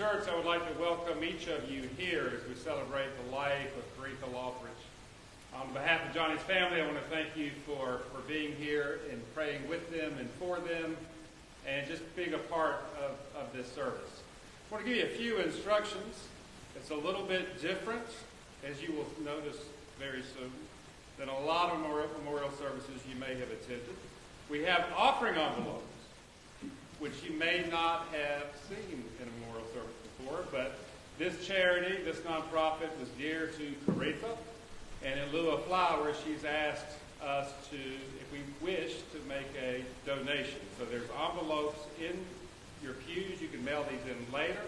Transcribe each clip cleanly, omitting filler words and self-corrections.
church, I would like to welcome each of you here as we celebrate the life of Coretha Loughridge. On behalf of Johnny's family, I want to thank you for being here and praying with them and for them and just being a part of this service. I want to give you a few instructions. It's a little bit different, as you will notice very soon, than a lot of memorial services you may have attended. We have offering envelopes, which you may not have seen in a memorial service before, but this charity, this nonprofit, was dear to Coretha, and in lieu of flowers, she's asked us to, if we wish, to make a donation. So there's envelopes in your pews. You can mail these in later.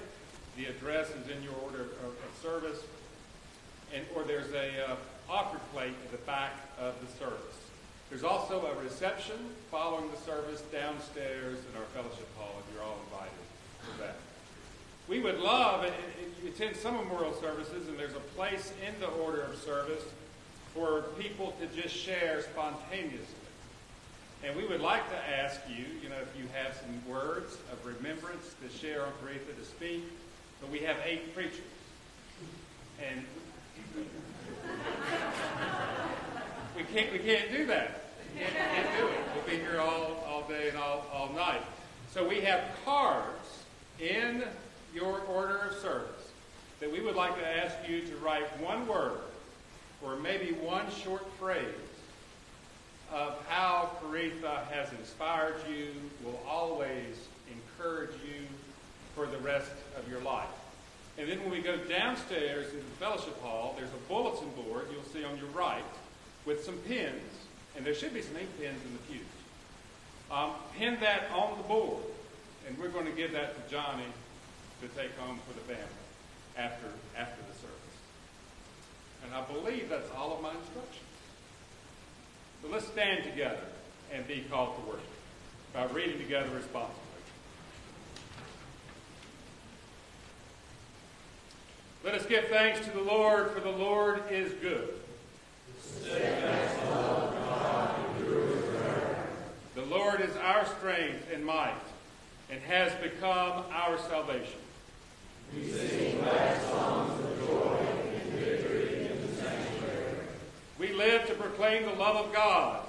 The address is in your order of service, or there's a offering plate at the back of the service. There's also a reception following the service downstairs in our fellowship hall, and you're all invited to that. We would love, you attend some memorial services, and there's a place in the order of service for people to just share spontaneously. And we would like to ask you, if you have some words of remembrance to share on Coretha to speak, but we have 8 preachers. And we can't do that. We can't do it. We'll be here all day and all night. So we have cards in your order of service that we would like to ask you to write one word or maybe one short phrase of how Coretha has inspired you, will always encourage you for the rest of your life. And then when we go downstairs in the fellowship hall, there's a bulletin board you'll see on your right with some pins, and there should be some ink pens in the pews. Pin that on the board, and we're going to give that to Johnny to take home for the family after the service. And I believe that's all of my instructions. So let's stand together and be called to worship by reading together responsibly. Let us give thanks to the Lord, for the Lord is good. The Lord is our strength and might, and has become our salvation. We sing glad songs of joy and victory in the sanctuary. We live to proclaim the love of God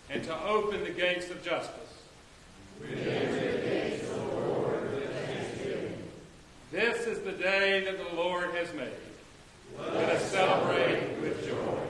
and to open the gates of justice. We enter the gates of the Lord with thanksgiving. This is the day that the Lord has made. Let us celebrate with joy.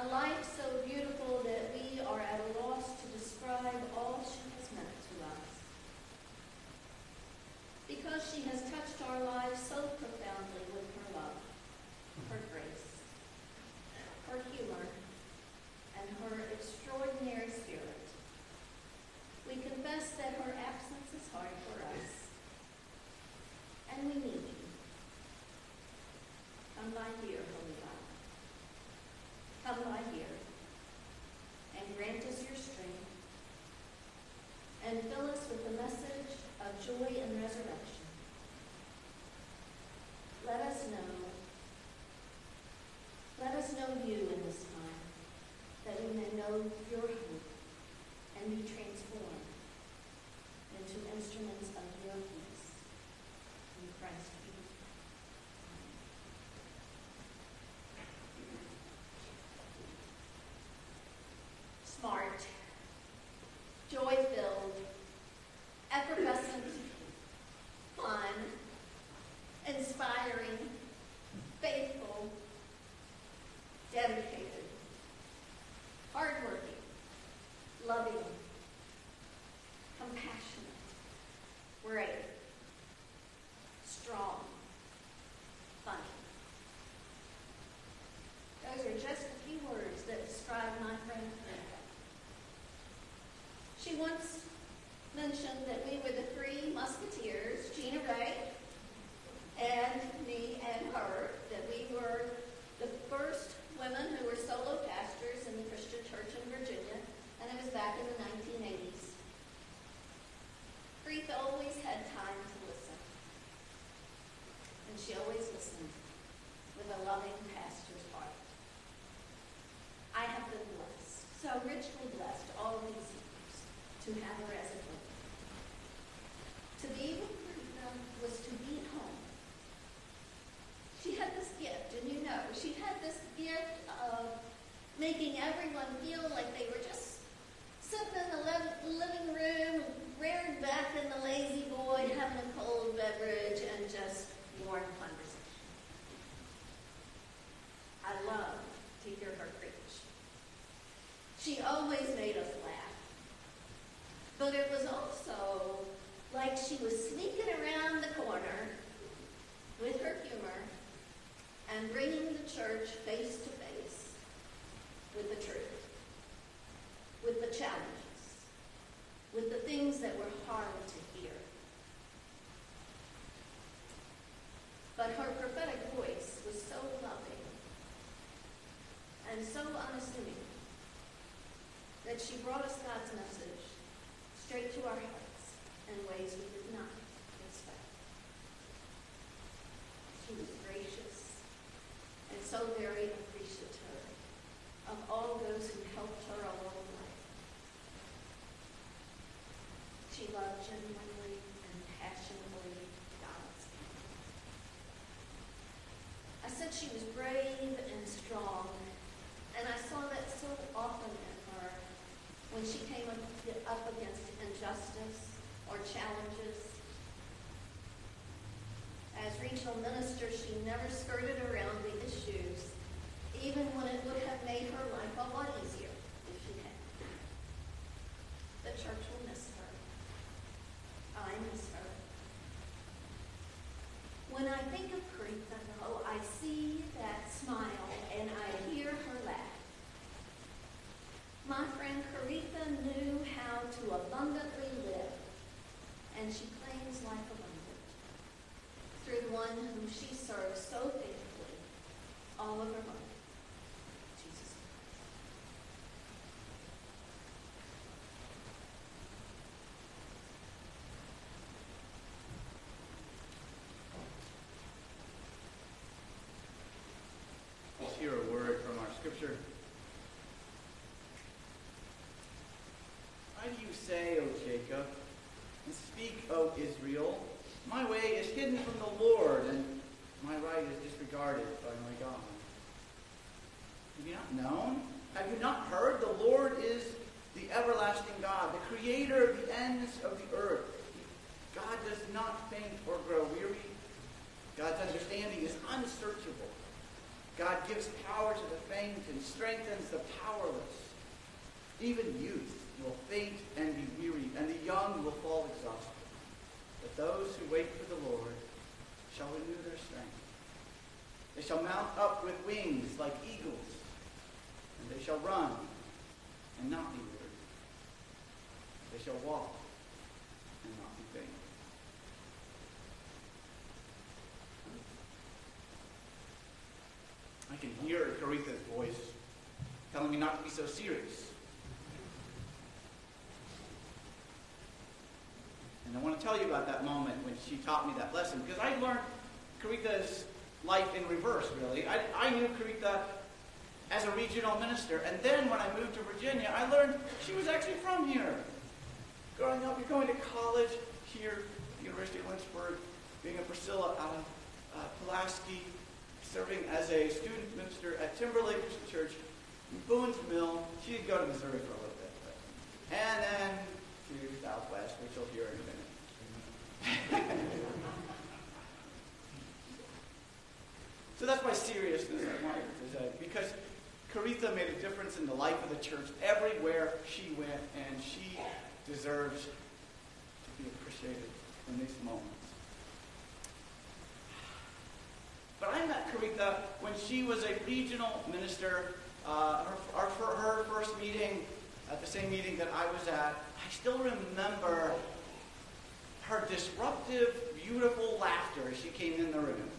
A life so beautiful that we are at a loss to describe all she has meant to us. Because she has touched our lives so profoundly with her love, her grace, her humor, and her extraordinary spirit. We confess that her absence is hard for us, and we need you. Come by here, Holy God. Come by here, and grant us your strength, and fill us with the message of joy and resurrection. Let us know you in this time, that we may know your hope and be transformed into instruments of your peace. In Christ Jesus. Smart, joy-filled, effervescent, fun, inspiring, faithful, dedicated, hardworking, loving, compassionate, brave, strong, funny. Those are just a few words that describe my friend Coretha. She once mentioned that we were the three musketeers, Gina Ray, and me and her, that we were the first women who were solo pastors in the Christian church in Virginia, and it was back in the 1980s. Coretha always had time to listen, and she always listened with a loving pastor's heart. I have been blessed, so richly blessed all these years, to have her as a friend. To be with Coretha was to be at home. She had this gift, and you know, she had this gift of making everyone feel like they were just sitting in the living room, reared back in the lazy boy, having a cold beverage, and just warm conversation. I loved to hear her preach. She always made us laugh. But it was also like she was sneaking around the corner with her humor and bringing the church face to face with the truth, with the challenges, with the things that were hard to hear. But her prophetic voice was so loving and so unassuming that she brought us God's message straight to our hearts in ways we did not expect. She was gracious and so very appreciative of all those who helped her along the way. She loved genuinely and passionately God's people. I said she was brave and strong, and I saw that so often in her when she came up against injustice or challenges. As regional minister, she never skirted around the issues, even when it would have made her life a lot easier if she had. The church will miss her. I miss her. When I think of Coretha, though, I see that smile and I hear her laugh. My friend Coretha knew how to abundantly live, and she claims life abundant through the one whom she serves so faithfully all of her life, Jesus Christ. Let's hear a word from our scripture. Why do you say, O Jacob, and speak, O Israel, my way is hidden from the Lord, and my right is disregarded by my God? Have you not known? Have you not heard? The Lord is the everlasting God, the creator of the ends of the earth. God does not faint or grow weary. understanding is unsearchable. God gives power to the faint and strengthens the Even youth will faint and be weary, and the young will fall exhausted. But those who wait for the Lord shall renew their strength. They shall mount up with wings like eagles, and they shall run and not be weary. They shall walk and not be faint. I can hear Coretha's voice telling me not to be so serious. And I want to tell you about that moment when she taught me that lesson, because I learned Coretha's life in reverse, really. I knew Coretha as a regional minister, and then when I moved to Virginia, I learned she was actually from here. Growing up, you're going to college here at the University of Lynchburg, being a Priscilla out of Pulaski, serving as a student minister at Timberlake Christian Church in Boone's Mill. She did go to Missouri for a little bit, and then to Southwest, which you'll hear in a minute. So that's my seriousness I wanted to say, because Coretha made a difference in the life of the church everywhere she went, and she deserves to be appreciated in these moments. But I met Coretha when she was a regional minister. Her first meeting, at the same meeting that I was at, I still remember her disruptive, beautiful laughter as she came in the room.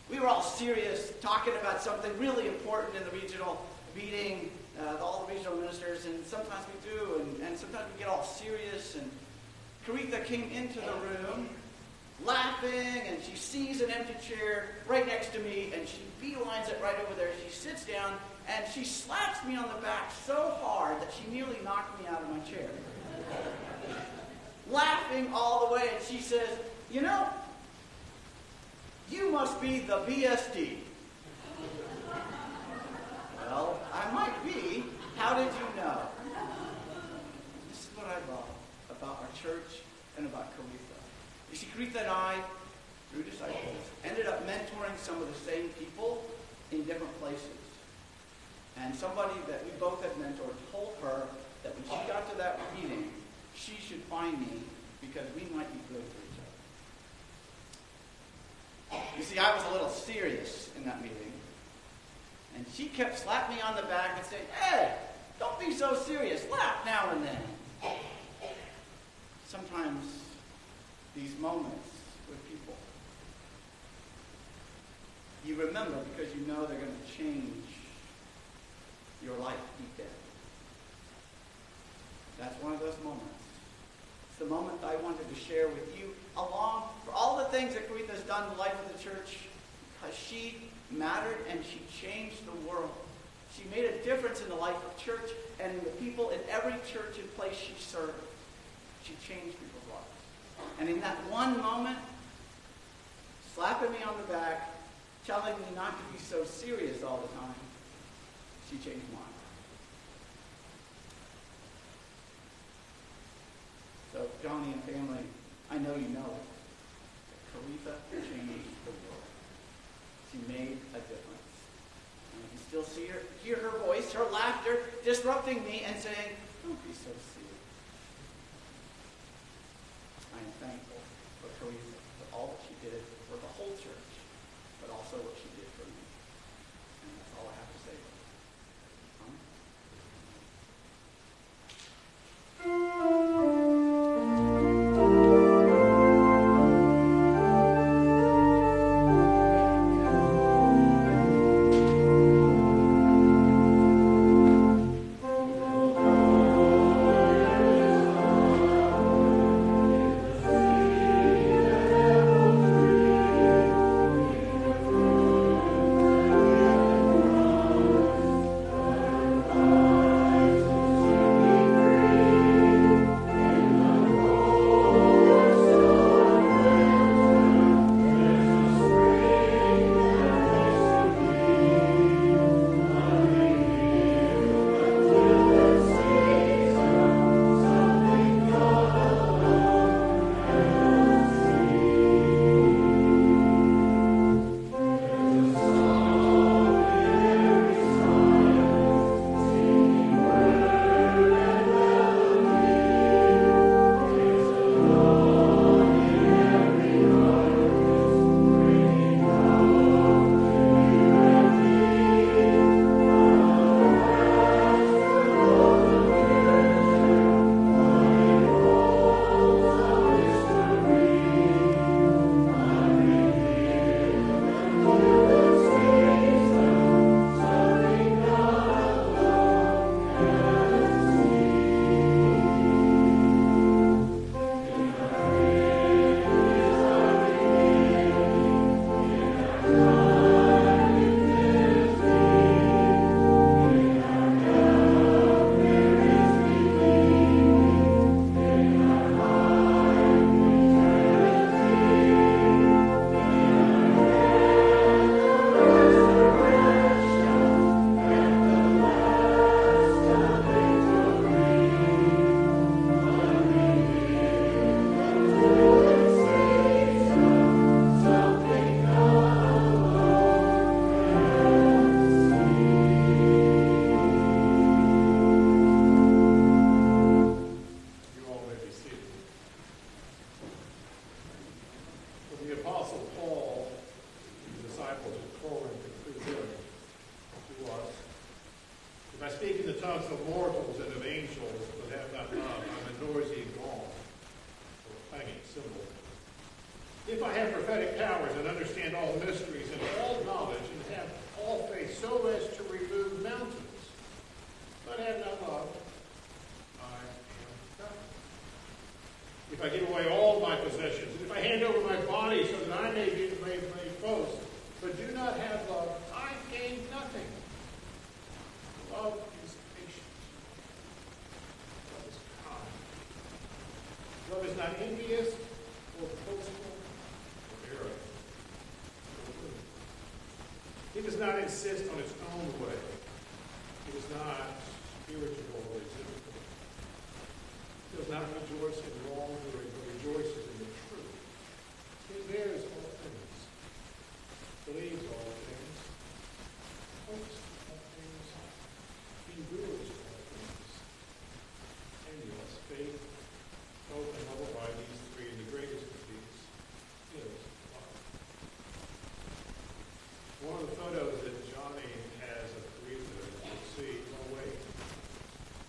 We were all serious, talking about something really important in the regional meeting, all the regional ministers, and sometimes we do, and sometimes we get all serious. And Coretha came into the room laughing, and she sees an empty chair right next to me, and she beelines it right over there. She sits down, and she slaps me on the back so hard that she nearly knocked me out of my chair. Laughing all the way, and she says, "You know, you must be the BSD." Well, I might be. How did you know? This is what I love about our church and about Coretha. You see, Coretha and I, through disciples, ended up mentoring some of the same people in different places. And somebody that we both had mentored told her that when she got to that meeting, she should find me because we might be good for each other. You see, I was a little serious in that meeting. And she kept slapping me on the back and saying, "Hey, don't be so serious. Laugh now and then." Sometimes these moments with people, you remember because you know they're going to change your life deep down. That's one of those moments. It's the moment I wanted to share with you, along for all the things that Coretha has done in the life of the church, because she mattered and she changed the world. She made a difference in the life of church and in the people in every church and place she served. She changed people's lives. And in that one moment, slapping me on the back, telling me not to be so serious all the time, she changed mine. So, Johnny and family, I know you know it. Coretha changed the world. She made a difference. And you can still see her, hear her voice, her laughter, disrupting me and saying, "Don't be so serious." I am thankful for Coretha, for all that she did for the whole church, but also what she did for me. And that's all I have to say. I speak in the tongues of mortals and of angels, but have not love, I'm a noisy gong, or a clanging cymbal. If I have prophetic powers and understand all mysteries and all knowledge and have all faith so as to remove mountains, but have not love, I am nothing. If I give away all my possessions, and if I hand over my body so that I may boast, but do not have love, I gain nothing. Love is patient. Love is kind. Love is not envious or boastful or arrogant or rude. It does not insist on its own way. It is not irritable or resentful. It does not rejoice in wrongdoing, but rejoices in the truth. It bears all things, believes all things, hopes all things, endures all things. And yes, faith, hope, and love abide, these three, and the greatest of these is love. One of the photos that Johnny has of Coretha, you'll see, oh wait,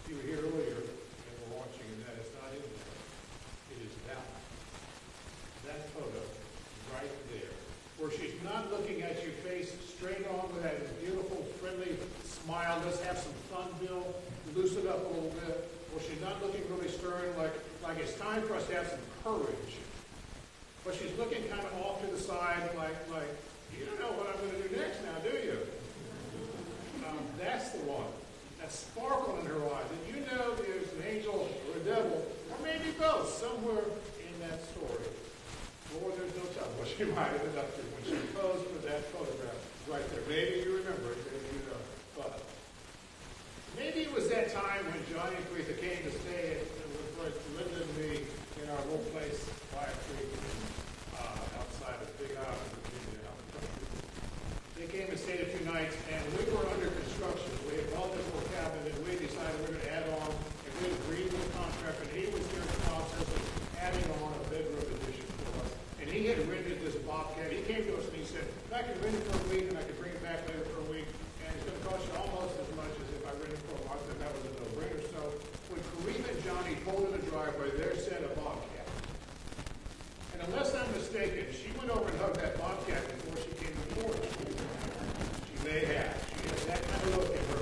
you were here earlier and were watching, and that is not in there. It is that one. That photo, right there, where she's not looking at you face straight on with that beautiful, friendly smile. Let's have some fun, Bill. Loosen up a little bit. Or she's not looking really stern, like it's time for us to have some courage. But she's looking kind of off to the side, like you don't know what I'm going to do next now, do you? That's the one. That sparkle in her eyes. And you know there's an angel or a devil, or maybe both, somewhere in that story. Lord, there's no telling what she might have been up to when she posed for that photograph right there. Maybe you remember it, maybe you don't. But maybe it was that time when Johnny and Coretha came to stay with Linda and me in our little place by a creek outside of Big Island, Virginia. They came and stayed a few nights, and we were under construction. We had built this little cabin, and we decided we were going to add on, and we agreed with the contractor, and he was here in the process of adding on a bedroom addition for us. And he had rented this bobcat. He came to us and he said, I can rent it for a week, and I can bring it back later for a week, and it's going to cost you almost as much as if I rented it for a month. And that was a no-brainer. So when Coretha and Johnny pulled in the driveway, there sat a bobcat. And unless I'm mistaken, she went over and hugged that bobcat before she came to the porch. She may have. She had that kind of look in her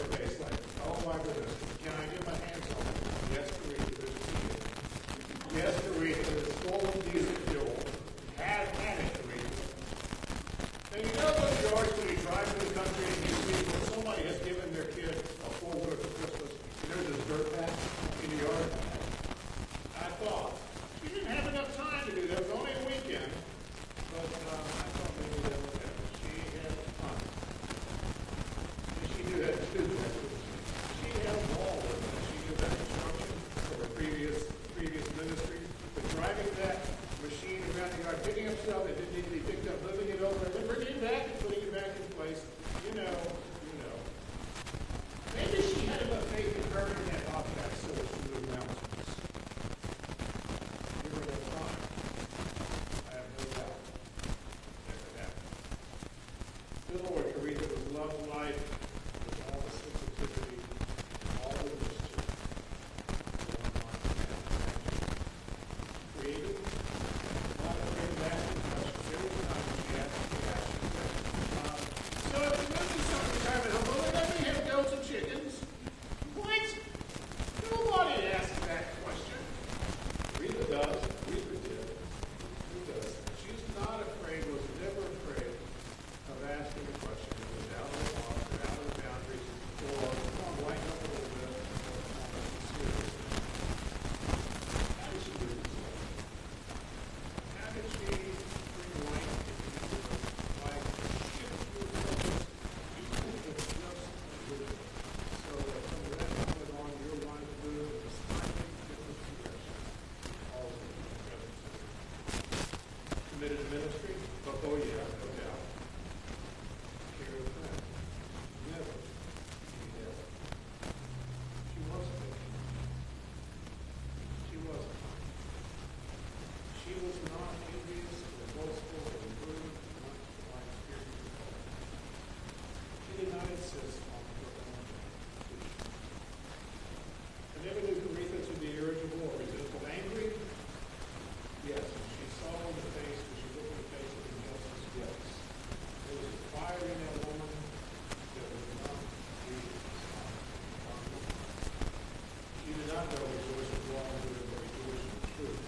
not know rejoice in wrongdoing, but rejoice in the truth.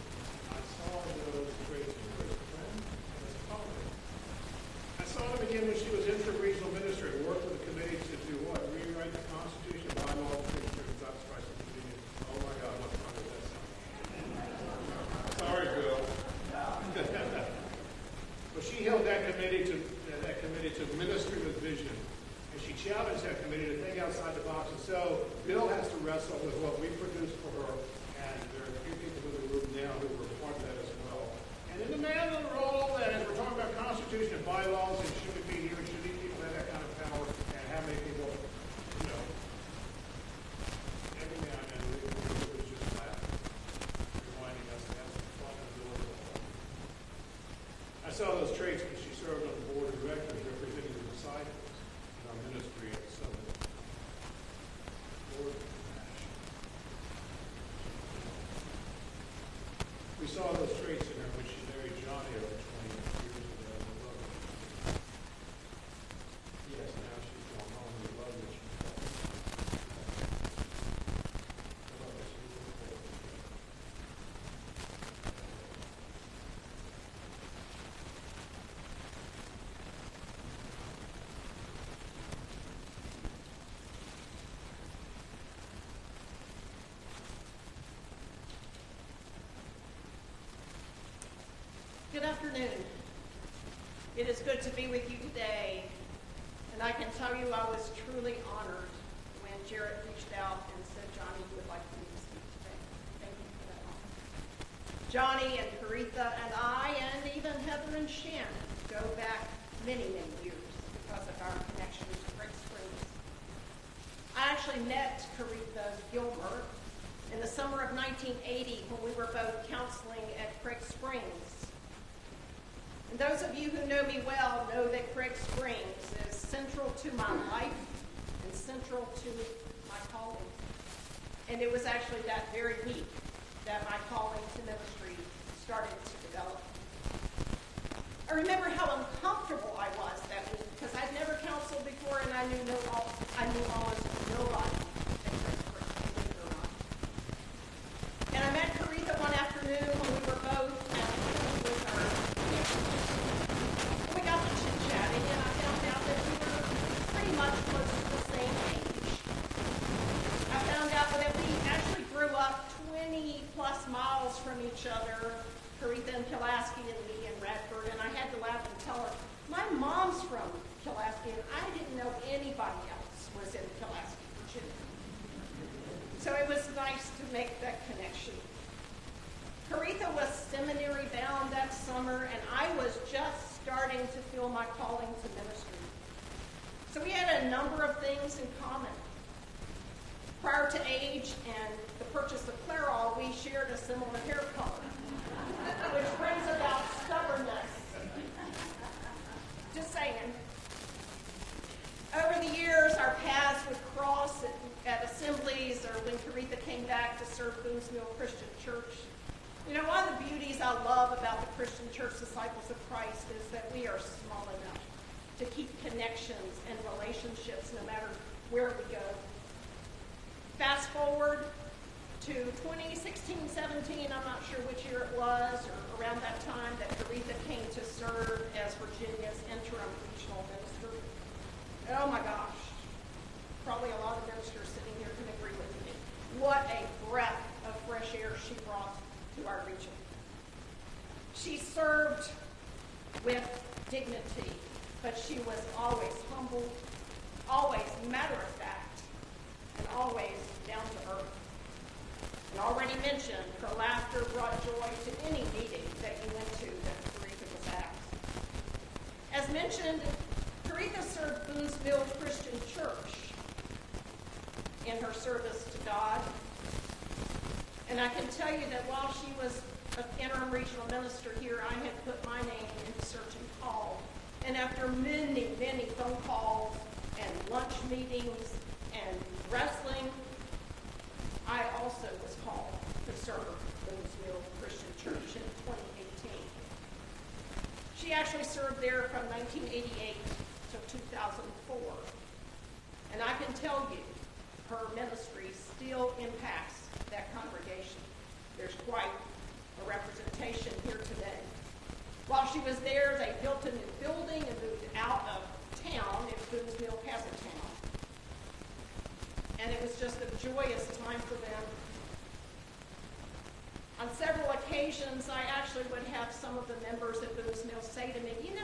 I saw those traits in her as a friend and as a colleague. I saw them again when she was inter-regional minister and worked with the committee to do what? Rewrite the Constitution, bylaws, fixtures, God's Christ, and convenience. Oh my God, what fun does that sound? Sorry, Bill. But she held that committee to ministry with vision. And she challenged that committee to think outside the box. And so Bill has to wrestle with what we produced for her. And there are a few people in the room now who were part of that as well. And in the manner of all that, as we're talking about Constitution and bylaws, and should it be here, should these people have that kind of power, and how many people, every now and then we was just laughing, reminding us that's the fun of the Lord. I saw those traits when she served on the board of directors representing the disciples in our ministry at Summit. Lord, we saw those traits in her when she married Johnny over 20 years ago. We love her. Yes, now she's gone home. We love that she's gone. I love that she's gone. Good afternoon. It is good to be with you today, and I can tell you I was truly honored when Jarrett reached out and said Johnny would like for me to speak today. Thank you for that honor. Johnny and Coretha and I, and even Heather and Shannon, go back many, many years because of our connection to Craig Springs. I actually met Coretha Gilmer in the summer of 1980 when we were both counseling at Craig Springs. And those of you who know me well know that Craig Springs is central to my life and central to my calling. And it was actually that very week that my calling to ministry started to develop. I remember how uncomfortable I was that week because I'd never counseled before and I knew almost nobody at Craig Springs, believe it or not. And I met Coretha one afternoon when we were both at with her. We got to chit-chatting, and I found out that we were pretty much close to the same age. I found out that we actually grew up 20-plus miles from each other, Coretha in Pulaski and me in Radford, and I had to laugh and tell her, my mom's from Pulaski, and I didn't know anybody else was in Pulaski, Virginia. So it was nice to make that connection. Coretha was seminary bound that summer, and I was just starting to feel my calling to ministry. So we had a number of things in common. Prior to age and the purchase of Clairol, we shared a similar hair color, which brings about stubbornness. Just saying. Over the years, our paths would cross at assemblies or when Coretha came back to serve Boone's Mill Christian Church. You know, one of the beauties I love about the Christian Church Disciples of Christ is that we are small enough to keep connections and relationships no matter where we go. Fast forward to 2016-17, I'm not sure which year it was, or around that time that Coretha came to serve as Virginia's interim regional minister. Oh my gosh, probably a lot of ministers sitting here can agree with me. What a breath of fresh air she brought to our region. She served with dignity, but she was always humble, always matter-of-fact, and always down to earth. And already mentioned, her laughter brought joy to any meeting that you went to that Coretha was at. As mentioned, Coretha served Boone's Mill Christian Church in her service to God. And I can tell you that while she was an interim regional minister here, I had put my name into search and call. And after many, many phone calls and lunch meetings and wrestling, I also was called to serve Boone's Mill Christian Church in 2018. She actually served there from 1988 to 2004. And I can tell you, her ministry still impacts that quite a representation here today. While she was there, they built a new building and moved out of town in Boone's Mill, Town. And it was just a joyous time for them. On several occasions, I actually would have some of the members at Boone's Mill say to me, you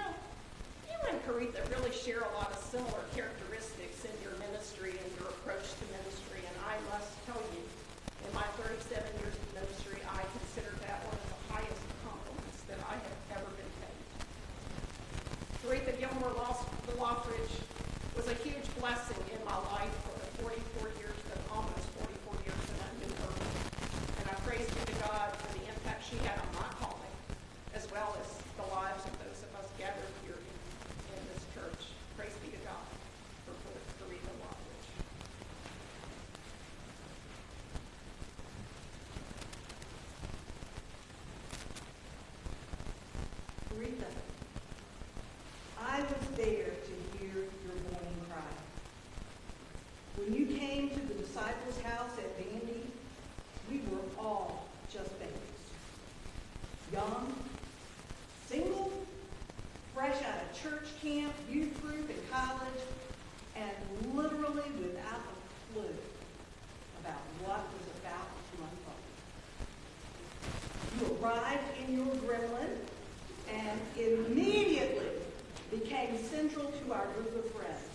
and Coretha really share a lot of similar characteristics in your ministry and your approach to ministry. And I must tell you, in my 37 years of ministry, I consider that one of the highest compliments that I have ever been paid. Coretha Gilmore Loughridge was a huge blessing in my life for the 44 years, almost 44 years that I knew her. And I praise be to God for the impact she had on my calling, as well as the lives of those of us gathered here in this church. Praise be to God for Coretha Loughridge. Coretha, I was there to hear your morning cry. When you came to the disciples' house at Bandy, we were all just babies. Young, single, fresh out of church camp, youth group, and college, and literally without a clue about what was about to unfold. You arrived in your gremlin and immediately became central to our group of friends.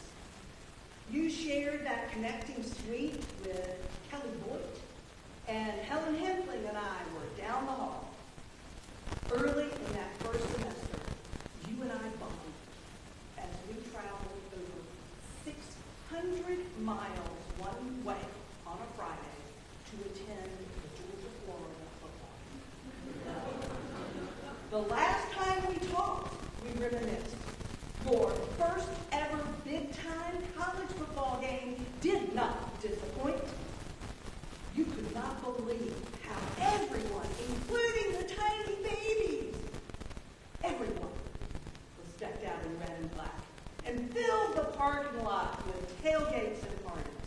You shared that connecting suite with Kelly Boyd, and Helen Hempling and I were down the hall. Early in that first semester, you and I bonded as we traveled over 600 miles one way on a Friday to attend the Georgia-Florida football game. The last time we talked, we reminisced. Your first ever big-time college football game did not disappoint. You could not believe how everyone, including the tiny babies, everyone was decked out in red and black and filled the parking lot with tailgates and parties.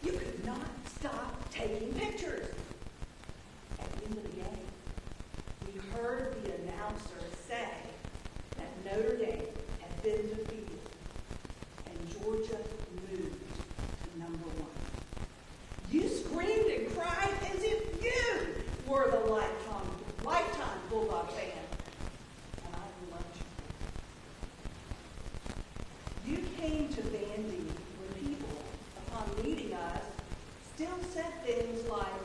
You could not stop taking pictures. At the end of the game, we heard the announcer say that Notre Dame had been defeated and Georgia moved to number 1. You screamed and cried as if you were the lifetime Bulldog fan. And I loved you. You came to Bandy when people, upon meeting us, still said things like,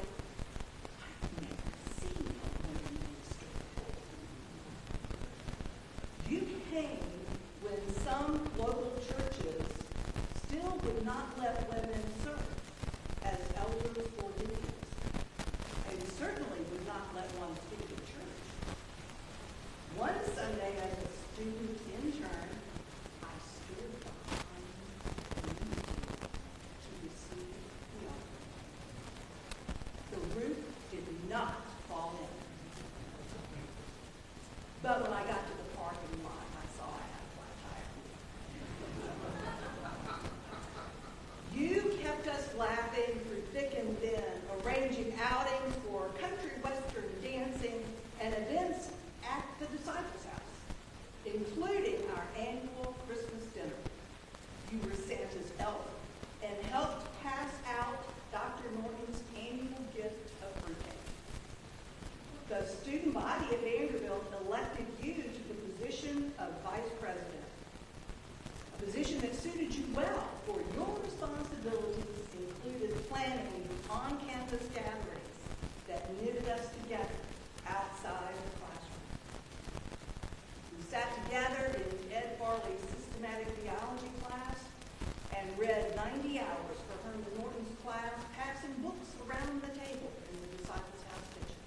I've never seen a woman minister before. You came when some local churches still would not let women serve as elders or deacons, and certainly would not let one speak in church. One Sunday as a student intern, I stood behind the meeting to receive the offering. The roof did not fall in. But when I got to the parking lot, I saw I had a flat tire. You kept us laughing through thick and thin, arranging outings for country western dancing and events at the Disciples' House, including our annual Christmas dinner. You were Santa's elf and helped pass out Dr. Norton's annual gift of fruitcake. The student body at Vanderbilt elected you to the position of vice president, a position that suited you well, for your responsibilities included planning on-campus gatherings that knitted us together outside the classroom. We sat together in Ed Farley's systematic theology class and read 90 hours for Herman Norton's class, passing books around the table in the Disciples' House kitchen.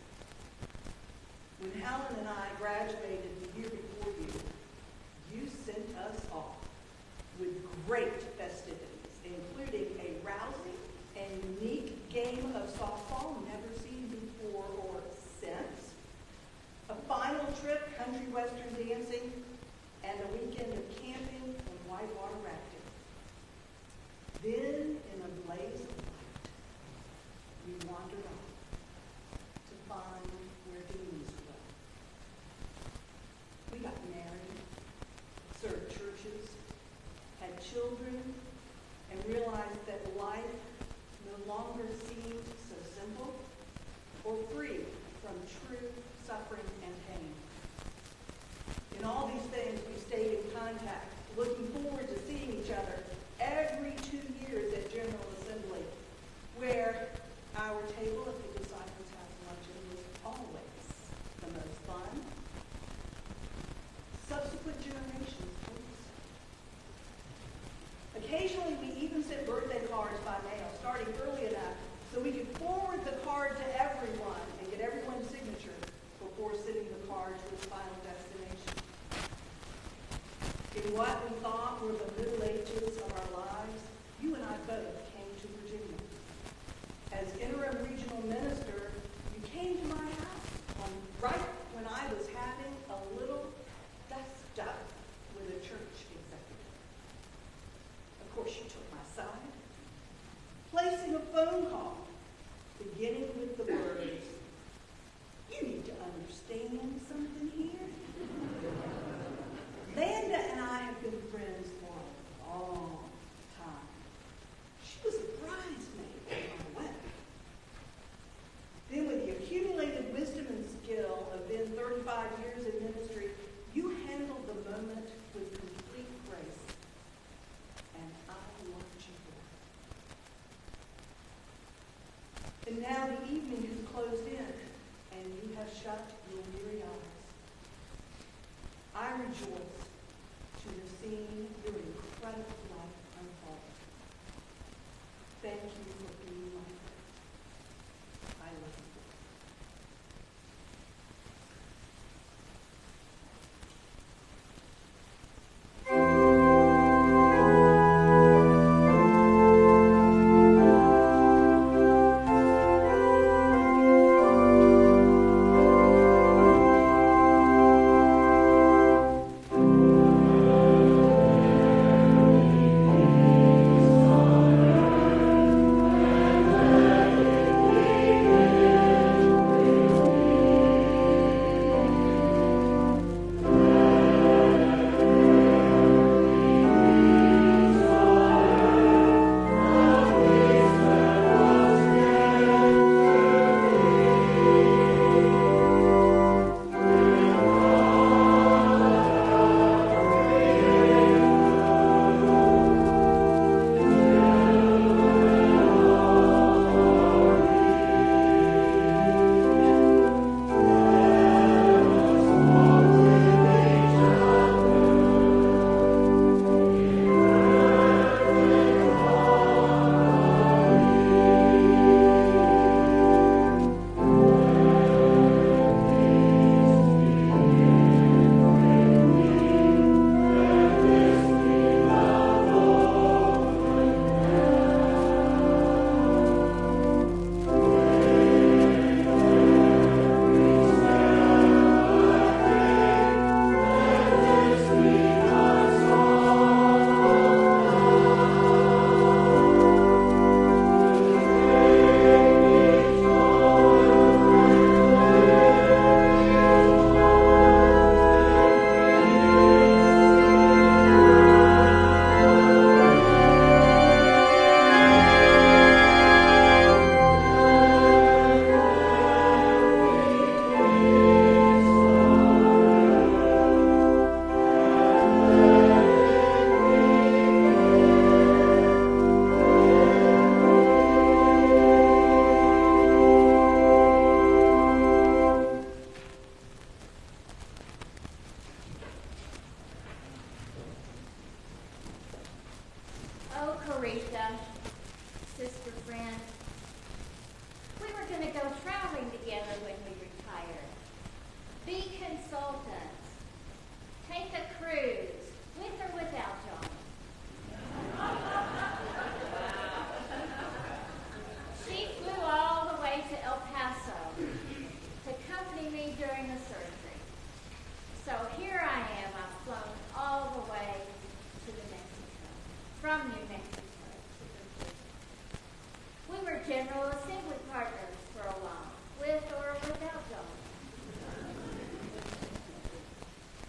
When Helen and I graduated the year before you sent us off with great festivities, including a rousing and unique game of softball never seen before or since, a final trip country western dancing, and a weekend of camping and whitewater rafting. Then what we thought were the middle ages of our lives, you and I both came to Virginia. As interim regional minister, you came to my house right when I was having a little dust-up with a church executive. Of course, you took my side, placing a phone call, beginning with the words, "You need to understand something here." Landa and I have been friends for a long time. She was a bridesmaid at my wedding. Then with the accumulated wisdom and skill of then 35 years in ministry, you handled the moment with complete grace. And I loved you for it. And now the evening has closed in, and you have shut your weary eyes. I rejoice to have seen your incredible life unfold. Thank you for being my friend. I love you. Oh, Coretha, sister friend, we were going to go traveling together when we retired. Be consultants. Take a cruise, with or without John. She flew all the way to El Paso to accompany me during the surgery. So here I am. I've flown all the way to New Mexico, from New Mexico to Virginia. We were General Assembly partners for a while, with or without John.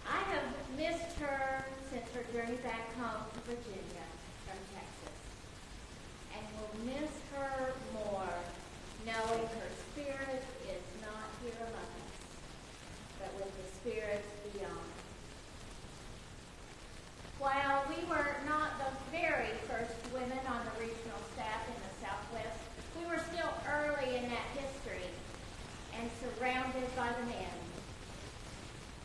I have missed her since her journey back home to Virginia from Texas, and will miss her more knowing her spirit is not here among us, but with the spirits beyond. While we were not the very first women on the regional staff in the Southwest, we were still early in that history and surrounded by the men.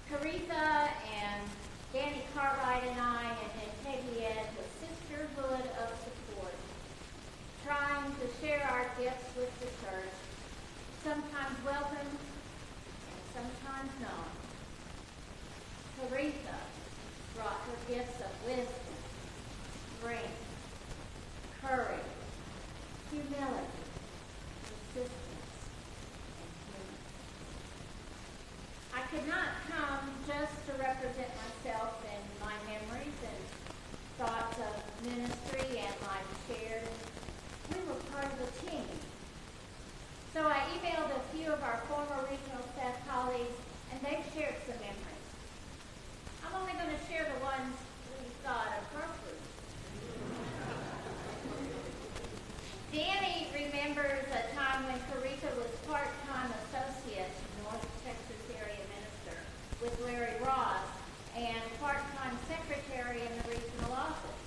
Coretha and Danny Cartwright and I and Peggy Ed was sisterhood of support, trying to share our gifts with the church, sometimes welcomed and sometimes not. Coretha brought her gifts of wisdom, strength, courage, humility, persistence, and humor. I could not come just to represent myself and my memories and thoughts of ministry and life shared. We were part of a team. So I emailed a few of our former regional staff colleagues, and they've shared some memories. I'm only going to share the ones we thought appropriate. Danny remembers a time when Coretha was part-time associate North Texas area minister with Larry Ross and part-time secretary in the regional office.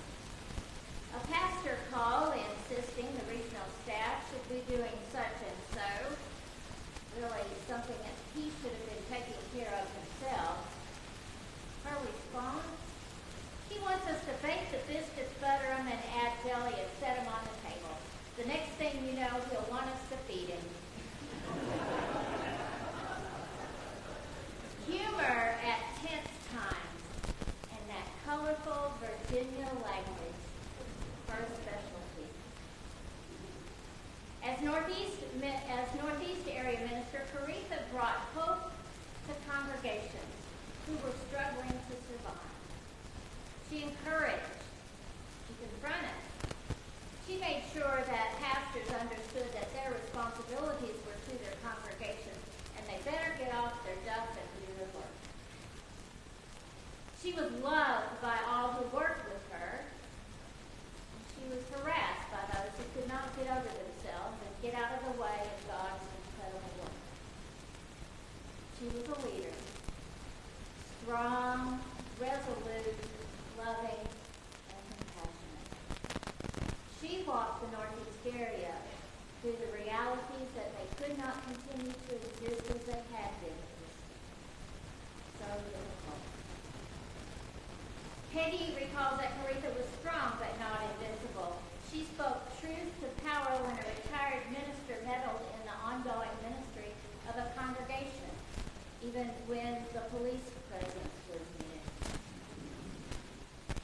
A pastor called insisting the regional staff should be doing such and so, really something that he should have been taking care of himself. Her response? He wants us to bake the biscuits, butter them, and add jelly and set them on the table. The next thing you know, he'll want us to feed him. Humor at tense times and that colorful Virginia language, her specialty. As Northeast area minister, Coretha brought hope to congregations who were struggling to survive. She encouraged. She confronted. She made sure that pastors understood that their responsibilities were to their congregations and they better get off their duff and do their work. She was loved by all who worked with her. She was harassed by those who could not get over themselves and get out of the way of God's incredible work. She was a leader, strong, resolute, loving, and compassionate. She walked the Northeast area through the realities that they could not continue to exist as they had been existing. So difficult. Peggy recalls that Coretha was strong but not invincible. She spoke truth to power when a retired minister meddled in the ongoing ministry of a congregation, even when the police presence was needed.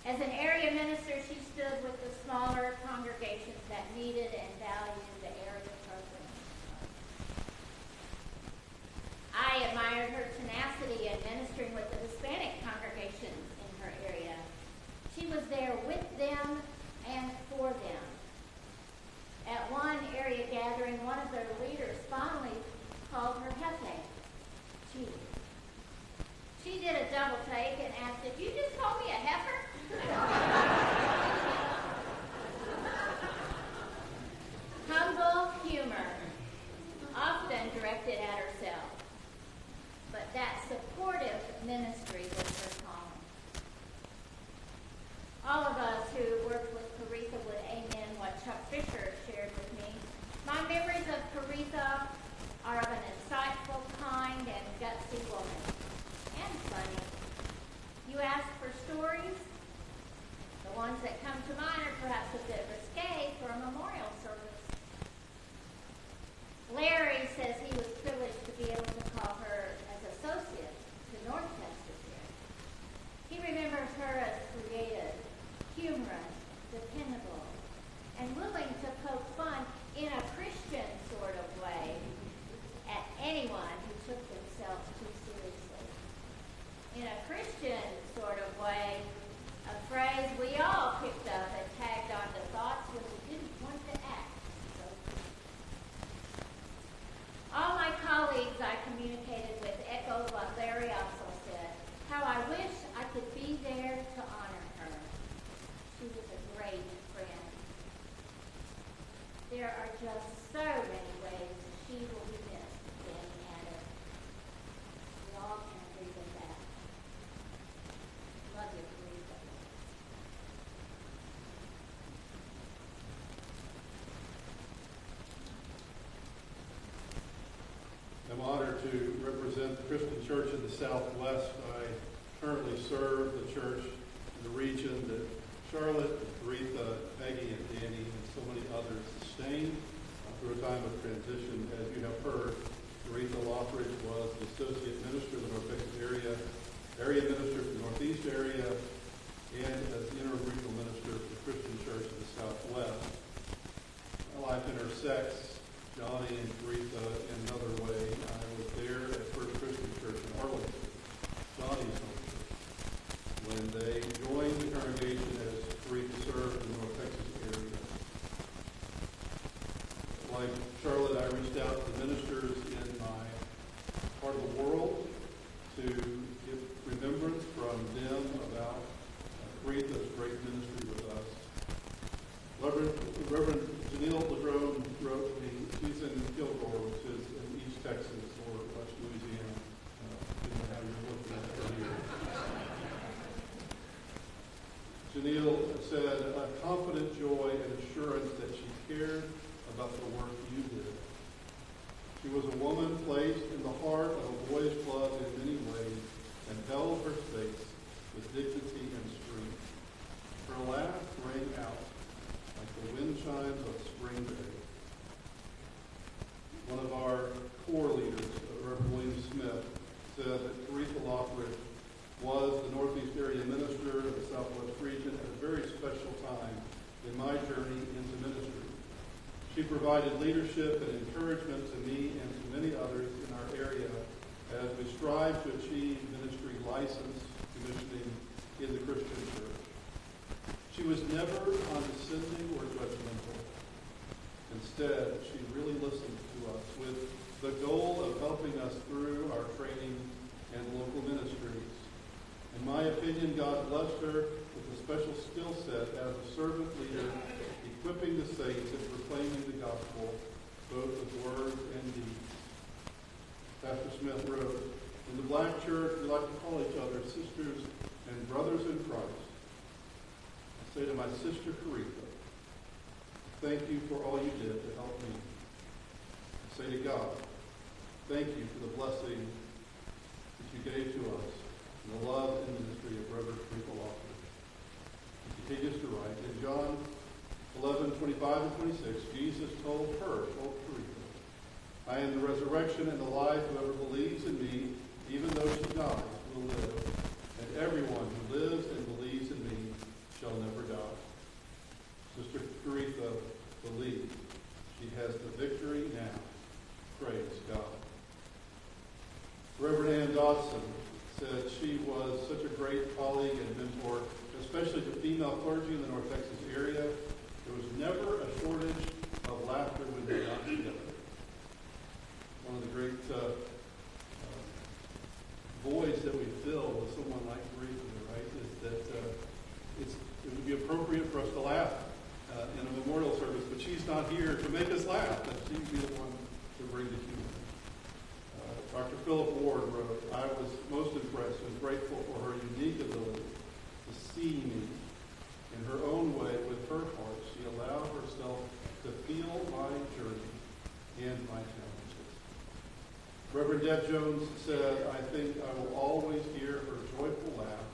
As an area minister, she stood with the smaller congregations that needed and valued the area program. I admired her tenacity in ministering with the Hispanic congregations in her area. She was there with them and for them. At one area gathering, one of their leaders fondly called her Jefe, Chief. She did a double take and asked, "Did you just call me a heifer?" Humble humor, often directed at herself, but that supportive ministry was her calling. All of us who worked with Coretha would amen what Chuck Fisher shared with me. My memories of Coretha are of an insightful, kind, and gutsy woman. And funny. You ask for stories? The ones that come to mind are perhaps a bit risque for a memorial service. Larry says he was privileged to be able to call her as associate to North Texas area. He remembers her as creative, humorous, dependable, and willing to poke fun in a Christian sort of way at anyone who took themselves too seriously. In a Christian sort of way, a phrase we all picked up and tagged onto thoughts when we didn't want to act. So, all my colleagues I communicated with echoed what Larry also said, how I wish I could be there to honor her. She was a great friend. There are just so many ways she will be missed, Danny added. We all can agree with that. Love you, Coretha. I'm honored to represent the Christian Church in the Southwest. I currently serve the church in the region that Charlotte, Coretha, Peggy, and Danny, and so many others sustained through a time of transition. As you have heard, Coretha Loughridge was the associate minister of the North Texas area minister for the Northeast area, Johnny and Coretha in another way. I was there at First Christian Church in Arlington, Johnny's home church, when they joined the congregation as Coretha served in the North Texas area. Like Charlotte, I reached out to ministers in my part of the world to get remembrance from them about Coretha's great ministry with us. Reverend Janelle Ladrone wrote me. She's in Kilgore, which is in East Texas or West Louisiana. Didn't know how you were looking at it earlier. Janelle said, a confident joy and assurance that she cared about the work you did. She was a woman placed in the heart of a boys' club in many ways and held her space with dignity and strength. Her laugh rang out like the wind chimes of a spring day. One of our core leaders, Reverend William Smith, said that Coretha Loughridge was the Northeast area minister of the Southwest region at a very special time in my journey into ministry. She provided leadership and encouragement to me and to many others in our area as we strive to achieve ministry license commissioning in the Christian church. She was never condescending or judgmental. Instead, she really listened to us with the goal of helping us through our training and local ministries. In my opinion, God blessed her with a special skill set as a servant leader, equipping the saints and proclaiming the gospel, both with words and deeds. Pastor Smith wrote, in the black church, we like to call each other sisters and brothers in Christ. I say to my sister Coretha, thank you for all you did to help me. I say to God, thank you for the blessing that you gave to us and the love and ministry of Reverend Coretha Loughridge. He continues to write, in John 11:25 and 26, Jesus told Coretha, I am the resurrection and the life. Whoever believes in me, even though she dies, will live. And everyone who lives and believes in me shall never die. Sister Coretha believes. She has the victory now. Praise God. Reverend Ann Dodson said she was such a great colleague and mentor, especially to female clergy in the North Texas area. There was never a shortage of laughter when they got together. One of the great voids that we fill with someone like Coretha, right, is that it would be appropriate for us to laugh in a memorial service, but she's not here to make us laugh. That she'd be the one to bring the humor. Dr. Philip Ward wrote, I was most impressed and grateful for her unique ability to see me in her own way with her heart. She allowed herself to feel my journey and my challenges. Reverend Deb Jones said, I think I will always hear her joyful laugh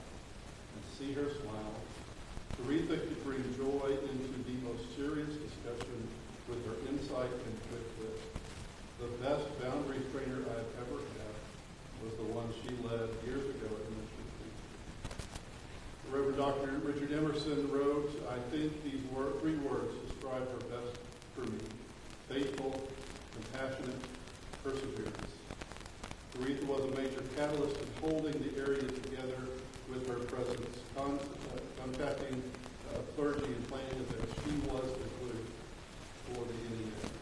and see her smile. Coretha could bring joy into the most serious discussion with her insight and quick wit. The best boundaries trainer I've ever had was the one she led years ago at Ministry. Reverend Dr. Richard Emerson wrote, I think these three words describe her best for me. Faithful, compassionate, perseverance. Coretha was a major catalyst in holding the area together with her presence, contacting clergy and planning events. She was the glue for the NEA.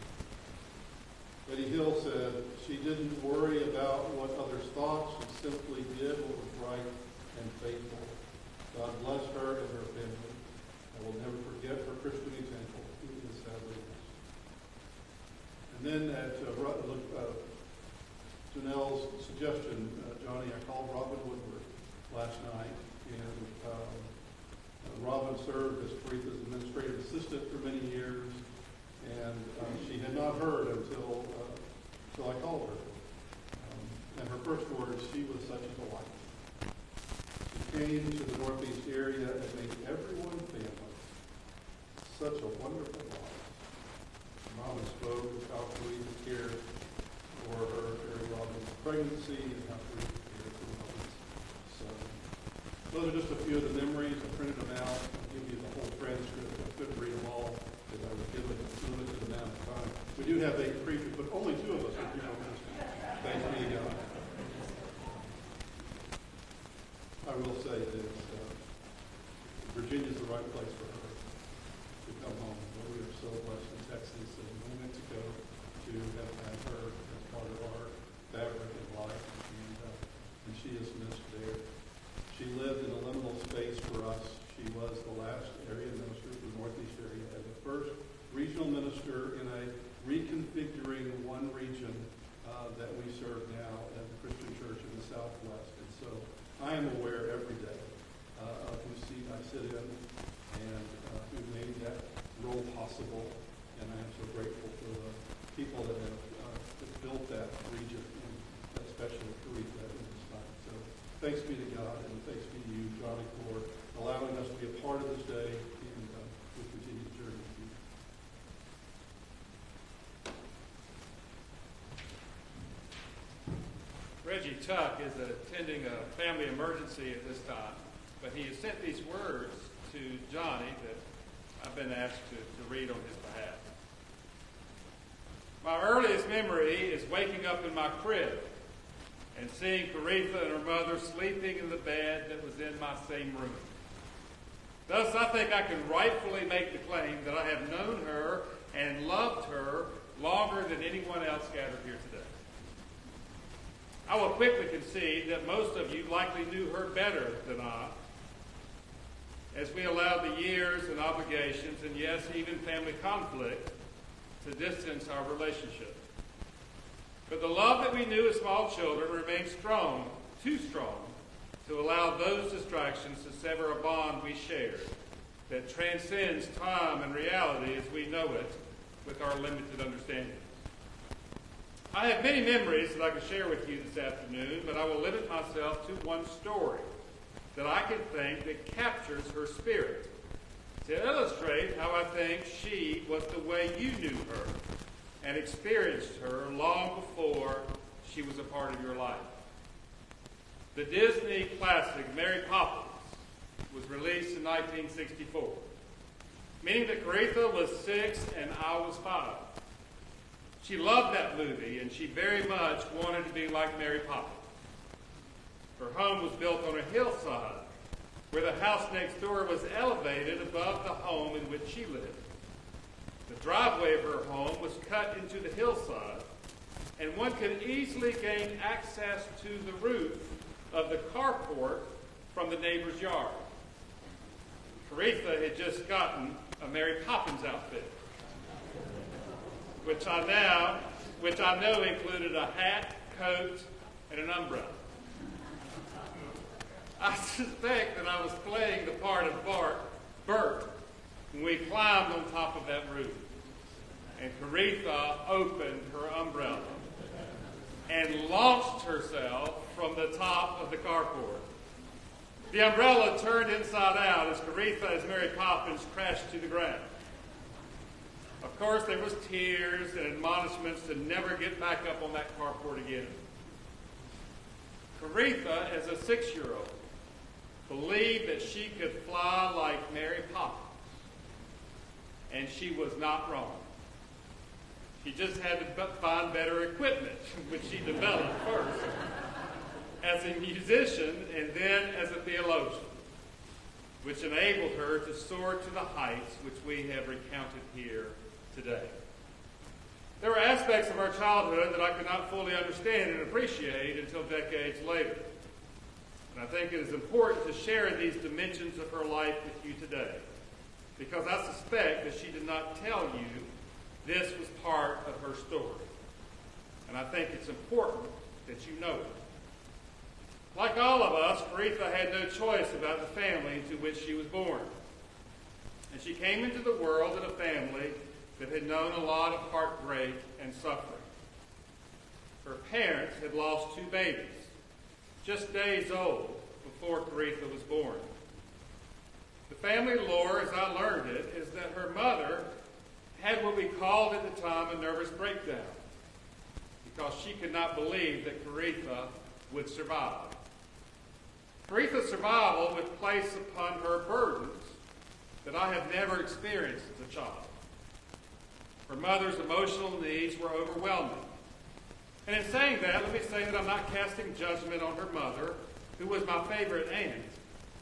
Betty Hill said she didn't worry about what others thought. She simply did what was right and faithful. God bless her and her family. I will never forget her Christian example. He is sadly lost. And then at Janelle's suggestion, Johnny, I called Robin Woodward last night, and Robin served as Coretha's administrative assistant for many years, and she had not heard until I called her. And her first words, she was such a delight. She came to the Northeast area and made everyone family. Such a wonderful life. Robin spoke of how Coretha cared for her during Robin's pregnancy and how Coretha cared for Robin's son. Those are just a few of the memories. I printed them out. I'll give you the whole transcript. I couldn't read them all because I was given a limited amount of time. We do have 8 preachers, but only 2 of us are funeral ministers. Thanks be to God. I will say this, Virginia's the right place for her to come home. But we are so blessed in Texas and New Mexico to have had her as part of our fabric of life, and she is missed there. She lived in a liminal space for us. She was the last area minister for the Northeast area and the first regional minister in a reconfiguring one region that we serve now as a Christian church in the Southwest. And so I am aware every day of whose seat I sit in and who made that role possible. And I am so grateful for the people that have built that region, and especially Coretha in this time. So thanks be to God, and thanks be to you, Johnny, for allowing us to be a part of this day, and we'll continue the journey with you. Reggie Tuck is attending a family emergency at this time, but he has sent these words to Johnny that I've been asked to read on his behalf. My earliest memory is waking up in my crib and seeing Coretha and her mother sleeping in the bed that was in my same room. Thus, I think I can rightfully make the claim that I have known her and loved her longer than anyone else gathered here today. I will quickly concede that most of you likely knew her better than I, as we allowed the years and obligations, and yes, even family conflict, to distance our relationship. But the love that we knew as small children remains strong, too strong, to allow those distractions to sever a bond we shared that transcends time and reality as we know it with our limited understanding. I have many memories that I can share with you this afternoon, but I will limit myself to one story that I can think that captures her spirit to illustrate how I think she was the way you knew her and experienced her long before she was a part of your life. The Disney classic Mary Poppins was released in 1964, meaning that Coretha was 6 and I was 5. She loved that movie, and she very much wanted to be like Mary Poppins. Her home was built on a hillside, where the house next door was elevated above the home in which she lived. The driveway of her home was cut into the hillside, and one could easily gain access to the roof of the carport from the neighbor's yard. Coretha had just gotten a Mary Poppins outfit, which I know included a hat, coat, and an umbrella. I suspect that I was playing the part of Bert when we climbed on top of that roof, and Coretha opened her umbrella and launched herself from the top of the carport. The umbrella turned inside out as Coretha, as Mary Poppins, crashed to the ground. Of course, there was tears and admonishments to never get back up on that carport again. Coretha, as a 6-year-old, believed that she could fly like Mary Poppins, and she was not wrong. She just had to find better equipment, which she developed first as a musician and then as a theologian, which enabled her to soar to the heights which we have recounted here today. There were aspects of our childhood that I could not fully understand and appreciate until decades later. And I think it is important to share these dimensions of her life with you today, because I suspect that she did not tell you this was part of her story. And I think it's important that you know it. Like all of us, Coretha had no choice about the family into which she was born. And she came into the world in a family that had known a lot of heartbreak and suffering. Her parents had lost 2 babies, just days old, before Coretha was born. The family lore, as I learned it, is that her mother had what we called at the time a nervous breakdown, because she could not believe that Coretha would survive. Coretha's survival would place upon her burdens that I have never experienced as a child. Her mother's emotional needs were overwhelming. And in saying that, let me say that I'm not casting judgment on her mother, who was my favorite aunt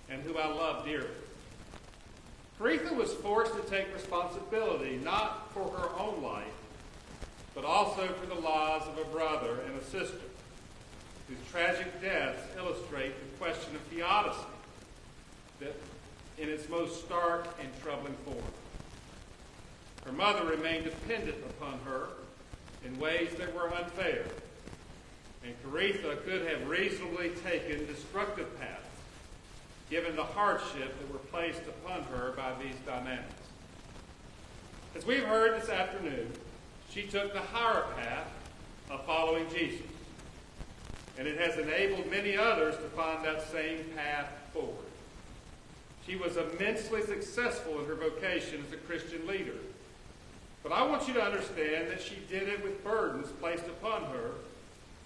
and who I love dearly. Coretha was forced to take responsibility not for her own life, but also for the lives of a brother and a sister, whose tragic deaths illustrate the question of theodicy that in its most stark and troubling form. Her mother remained dependent upon her in ways that were unfair, and Coretha could have reasonably taken destructive paths, given the hardship that were placed upon her by these dynamics. As we've heard this afternoon, she took the higher path of following Jesus, and it has enabled many others to find that same path forward. She was immensely successful in her vocation as a Christian leader, but I want you to understand that she did it with burdens placed upon her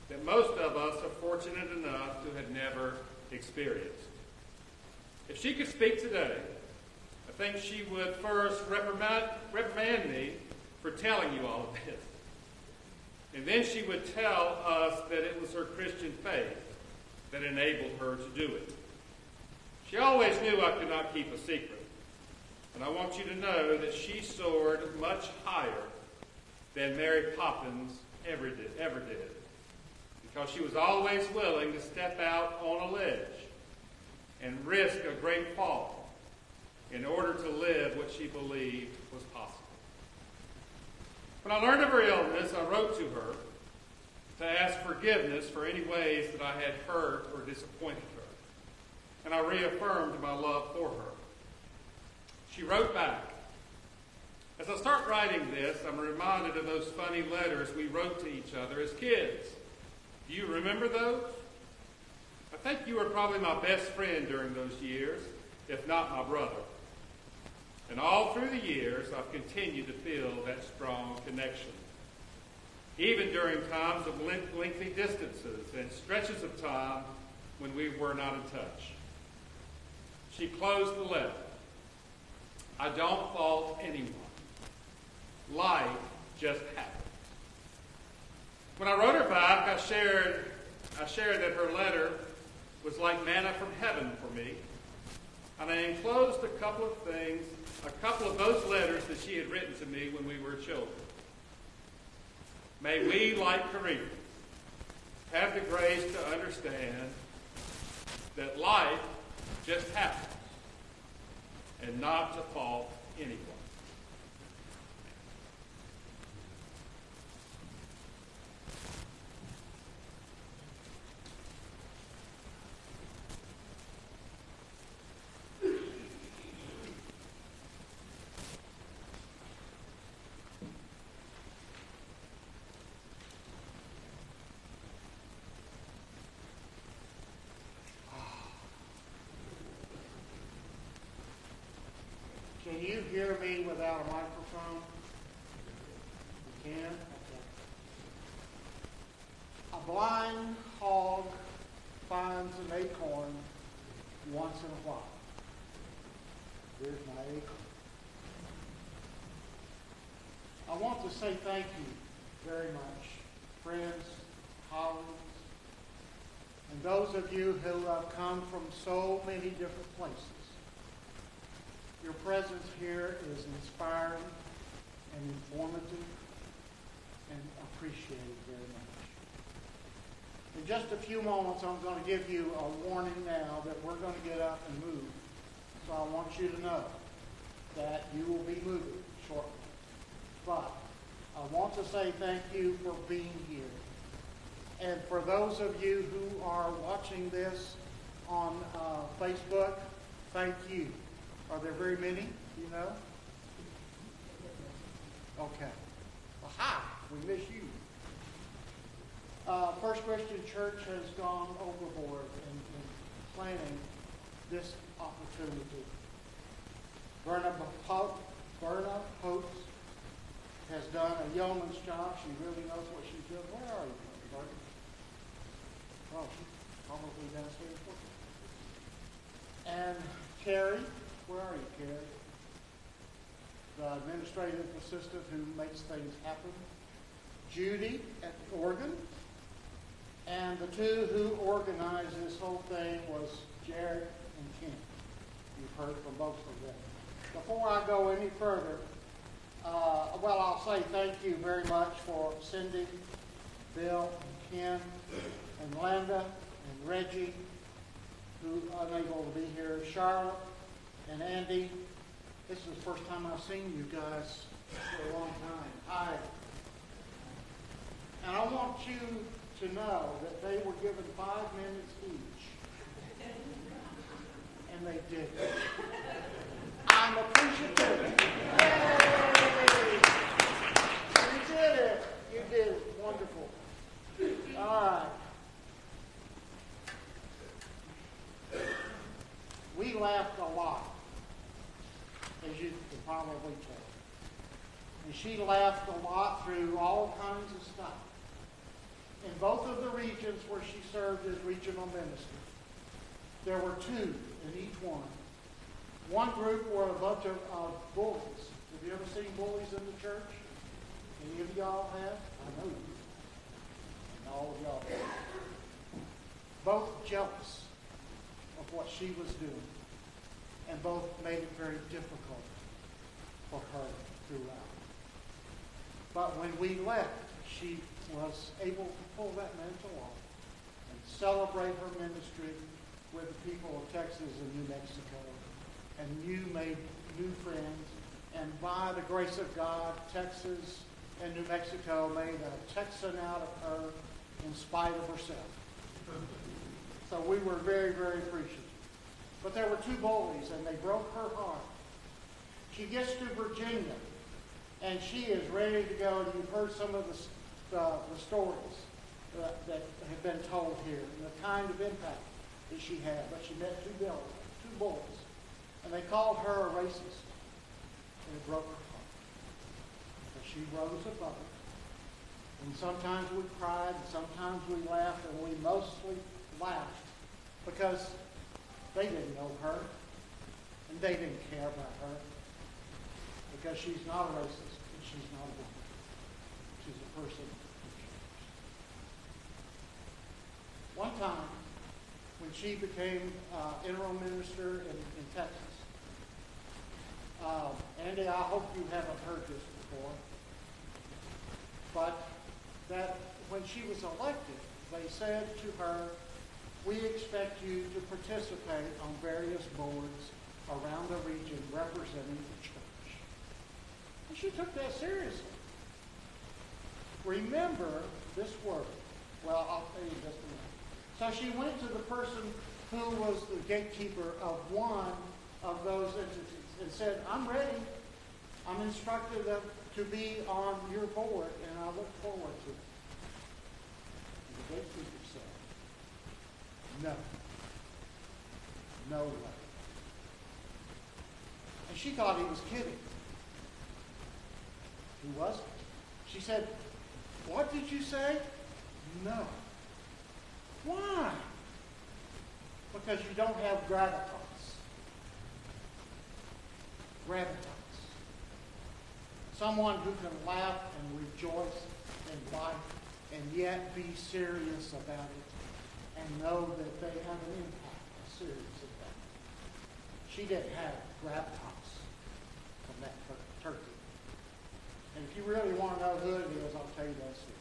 that most of us are fortunate enough to have never experienced. If she could speak today, I think she would first reprimand me for telling you all of this. And then she would tell us that it was her Christian faith that enabled her to do it. She always knew I could not keep a secret. And I want you to know that she soared much higher than Mary Poppins ever did. Because she was always willing to step out on a ledge and risk a great fall in order to live what she believed was possible. When I learned of her illness, I wrote to her to ask forgiveness for any ways that I had hurt or disappointed her. And I reaffirmed my love for her. She wrote back. As I start writing this, I'm reminded of those funny letters we wrote to each other as kids. Do you remember those? I think you were probably my best friend during those years, if not my brother. And all through the years, I've continued to feel that strong connection. Even during times of lengthy distances and stretches of time when we were not in touch. She closed the letter. I don't fault anyone. Life just happened. When I wrote her back, I shared that her letter was like manna from heaven for me. And I enclosed a couple of those letters that she had written to me when we were children. May we, like Coretha, have the grace to understand that life just happens and not to fault anyone. Can you hear me without a microphone? You can? Okay. A blind hog finds an acorn once in a while. Here's my acorn. I want to say thank you very much, friends, colleagues, and those of you who have come from so many different places. Your presence here is inspiring and informative and appreciated very much. In just a few moments, I'm going to give you a warning now that we're going to get up and move. So I want you to know that you will be moving shortly. But I want to say thank you for being here. And for those of you who are watching this on Facebook, thank you. Are there very many? Do you know? Okay. Well, hi. We miss you. First Christian Church has gone overboard in planning this opportunity. Berna Hopes has done a yeoman's job. She really knows what she's doing. Where are you, Berna? Oh, she's probably downstairs working. And Carrie. Where are you, Carrie? the administrative assistant who makes things happen, Judy at the organ, and the two who organized this whole thing was Jared and Ken. You've heard from both of them. Before I go any further, I'll say thank you very much for Cindy, Bill, and Ken, and Landa, and Reggie, who are unable to be here, Charlotte, and Andy. This is the first time I've seen you guys for a long time. Hi. And I want you to know that they were given 5 minutes each. And they did. I'm appreciative. Yay! You did it. You did it. Wonderful. All right. We laughed a lot, as you can probably tell. And she laughed a lot through all kinds of stuff. In both of the regions where she served as regional minister, there were 2 in each one. One group were a bunch of bullies. Have you ever seen bullies in the church? Any of y'all have? I know you. And all of y'all have. Both jealous of what she was doing. And both made it very difficult for her throughout. But when we left, she was able to pull that mantle off and celebrate her ministry with the people of Texas and New Mexico. And you made new friends. And by the grace of God, Texas and New Mexico made a Texan out of her in spite of herself. So we were very, very appreciative. But there were 2 bullies, and they broke her heart. She gets to Virginia, and she is ready to go. And you've heard some of the stories that have been told here, and the kind of impact that she had. But she met 2 bullies, and they called her a racist, and it broke her heart. But she rose above it. And sometimes we cried, and sometimes we laughed, and we mostly laughed because they didn't know her, and they didn't care about her, because she's not a racist, and she's not a woman. She's a person who cares. One time, when she became interim minister in Texas, Andy, I hope you haven't heard this before, but that when she was elected, they said to her, "We expect you to participate on various boards around the region representing the church." And she took that seriously. Remember this word. Well, I'll tell you in just a minute. So she went to the person who was the gatekeeper of one of those entities and said, "I'm ready. I'm instructed to be on your board, and I look forward to it." And the gatekeeper said, "No. No way." And she thought he was kidding. He wasn't. She said, "What did you say?" "No." "Why?" "Because you don't have gravitas." Gravitas. Someone who can laugh and rejoice in life and yet be serious about it and know that they have an impact, a serious impact. She didn't have gravitas from that turkey. And if you really want to know who it is, I'll tell you that soon.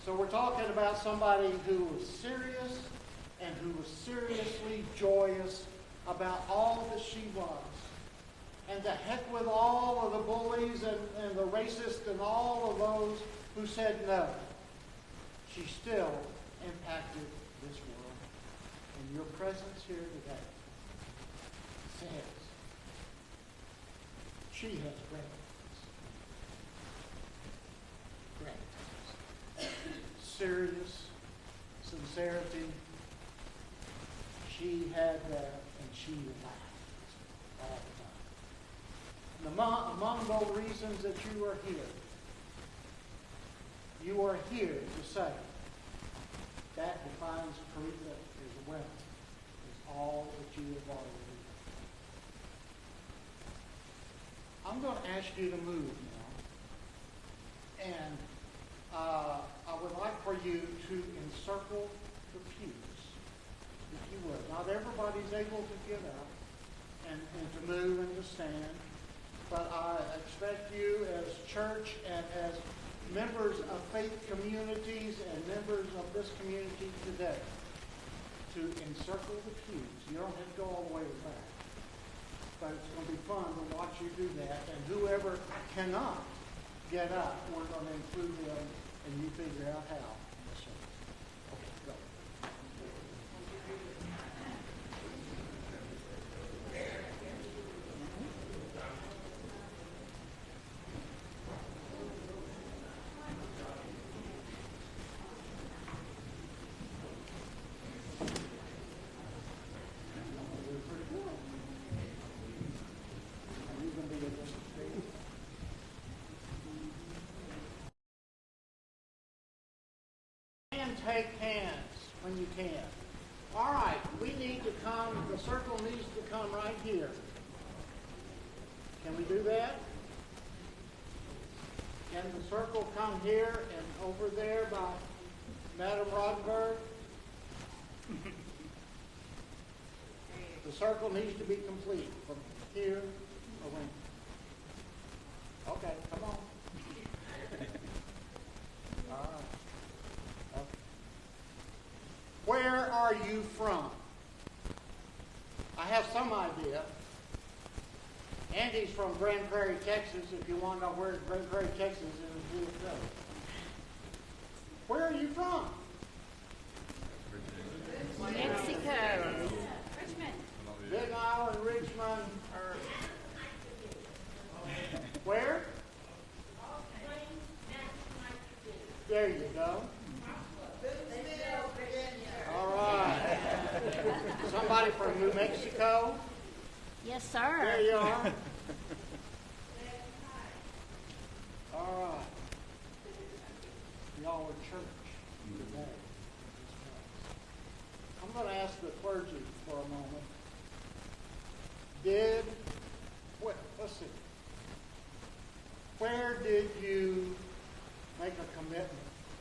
So we're talking about somebody who was serious and who was seriously joyous about all that she was. And to heck with all of the bullies and the racists and all of those who said no. She still impacted this world. And your presence here today says she has gravitas. Serious, sincerity. She had that, and she laughed all the time. And among those reasons that you are here to say that defines Coretha as well as all that you have already done. I'm going to ask you to move now. And I would like for you to encircle the pews, if you would. Not everybody's able to get up and to move and to stand. But I expect you as church and as members of faith communities and members of this community today to encircle the pews. You don't have to go all the way back. But it's going to be fun to watch you do that. And whoever cannot get up, we're going to include them, and you figure out how. Yes, sir. Okay, go. Take hands when you can. All right, we need to come, the circle needs to come right here. Can we do that? Can the circle come here and over there by Madam Roddenberg? The circle needs to be complete from here away. Okay, come on. All right. Where are you from? I have some idea. Andy's from Grand Prairie, Texas, if you want to know where Grand Prairie, Texas is, you would go. Where are you from? Mexico. Big Island, Richmond. Where? There you go. All right. Somebody from New Mexico? Yes, sir. There you are. All right. Y'all are church today. I'm going to ask the clergy for a moment. Let's see. Where did you make a commitment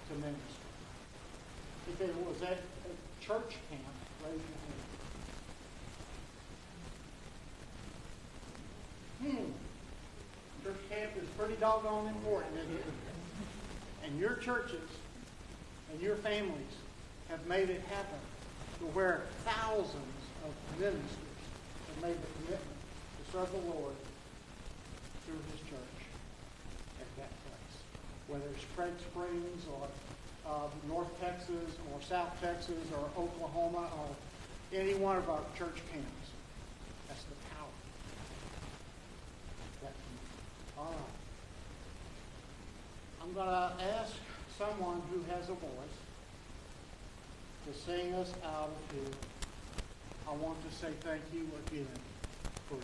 to ministry? If it was at a church camp, raise your hand. Church camp is pretty doggone important, isn't it? And your churches and your families have made it happen to where thousands of ministers have made the commitment to serve the Lord through His church at that place. Whether it's Craig Springs or North Texas or South Texas or Oklahoma or any one of our church camps. That's the power. All right. I'm going to ask someone who has a voice to sing us out of here. I want to say thank you again for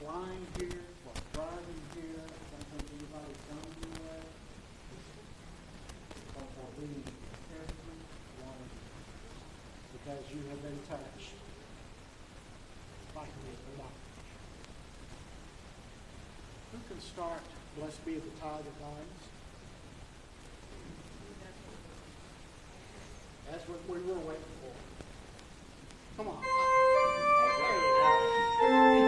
flying here, for driving here. I don't think anybody's done anyway. For being every one of you, because you have been touched like me. Who can start Blessed Be the Tie That Binds? That's what we were waiting for. Come on. There you go. Thank you.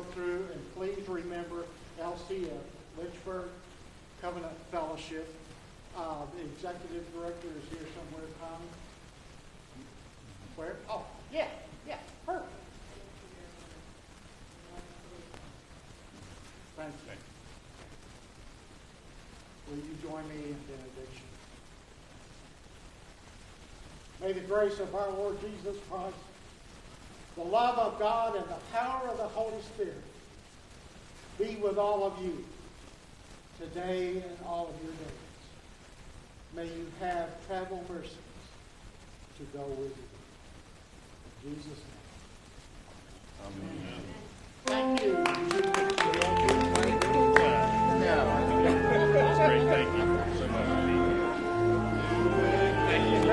go through, and please remember LCF, Lynchburg Covenant Fellowship. The executive director is here somewhere, Tommy. Where? Oh, yeah, perfect. Thank you. Will you join me in benediction? May the grace of our Lord Jesus Christ, the love of God, and the power of the Holy Spirit be with all of you today and all of your days. May you have travel mercies to go with you. In Jesus' name. Amen. Thank you. That's great. Thank you so much for being here. Thank you.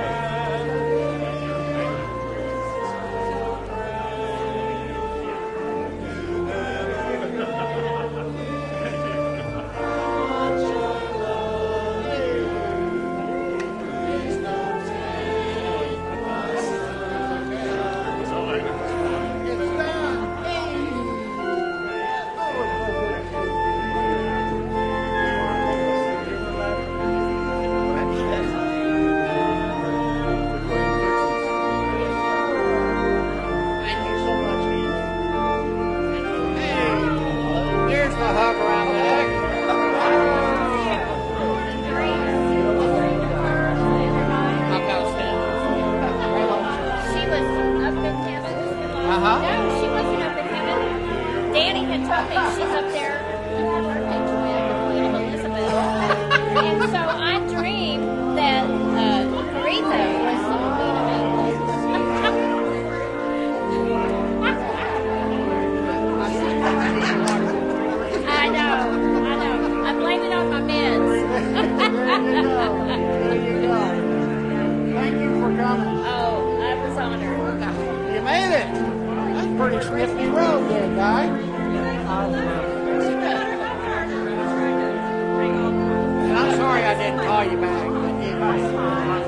I'm sorry I didn't call you back.